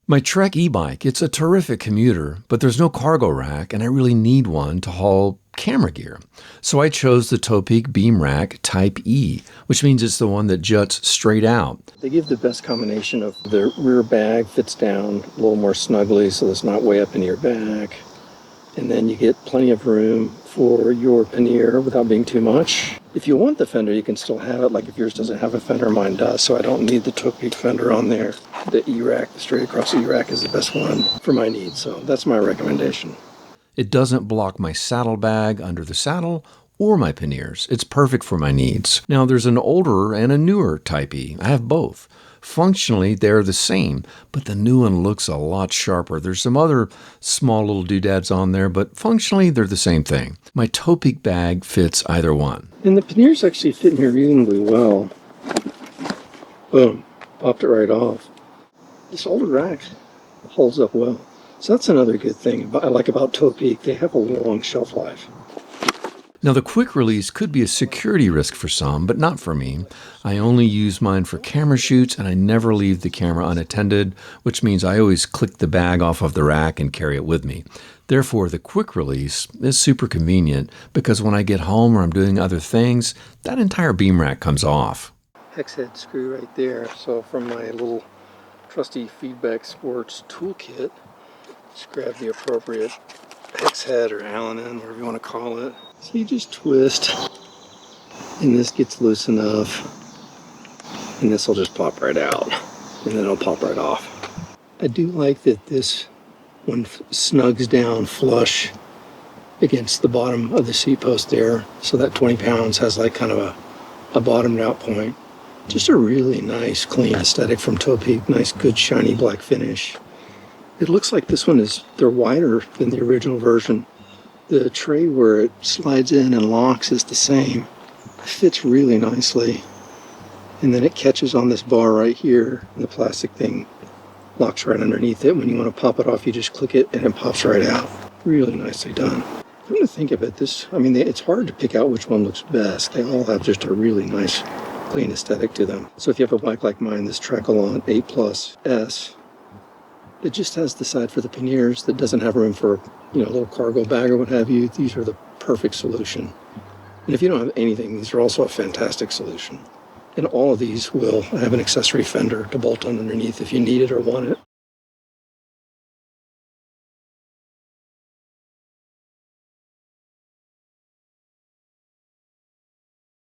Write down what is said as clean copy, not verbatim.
My Trek e-bike, it's a terrific commuter, but there's no cargo rack and I really need one to haul camera gear. So I chose the Topeak BeamRack Type E, which means it's the one that juts straight out. They give the best combination of the rear bag fits down a little more snugly so it's not way up into your back. And then you get plenty of room for your pannier without being too much. If you want the fender, you can still have it, like if yours doesn't have a fender, mine does, so I don't need the Topeak fender on there. The E-rack, the straight across E-rack is the best one for my needs, so that's my recommendation. It doesn't block my saddlebag under the saddle or my panniers. It's perfect for my needs. Now, there's an older and a newer Type E. I have both. Functionally, they're the same, but the new one looks a lot sharper. There's some other small little doodads on there, but functionally, they're the same thing. My Topeak bag fits either one. And the panniers actually fit in here reasonably well. Boom, popped it right off. This older rack holds up well. So that's another good thing I like about Topeak. They have a long shelf life. Now, the quick release could be a security risk for some, but not for me. I only use mine for camera shoots, and I never leave the camera unattended, which means I always click the bag off of the rack and carry it with me. Therefore, the quick release is super convenient because when I get home or I'm doing other things, that entire beam rack comes off. Hex head screw right there. So from my little trusty Feedback Sports toolkit, just grab the appropriate hex head or Allen end, whatever you want to call it. So you just twist, and this gets loose enough, and this will just pop right out, and then it'll pop right off. I do like that this one snugs down flush against the bottom of the seat post there, so that 20 pounds has like kind of a bottomed out point. Just a really nice, clean aesthetic from Topeak. Nice, good, shiny black finish. It looks like this one they're wider than the original version. The tray where it slides in and locks is the same. It fits really nicely. And then it catches on this bar right here, and the plastic thing locks right underneath it. When you want to pop it off, you just click it and it pops right out. Really nicely done. Come to think of it, it's hard to pick out which one looks best. They all have just a really nice, clean aesthetic to them. So if you have a bike like mine, this Trek Allant 8 Plus S, it just has the side for the panniers that doesn't have room for, a little cargo bag or what have you. These are the perfect solution. And if you don't have anything, these are also a fantastic solution. And all of these will have an accessory fender to bolt on underneath if you need it or want it.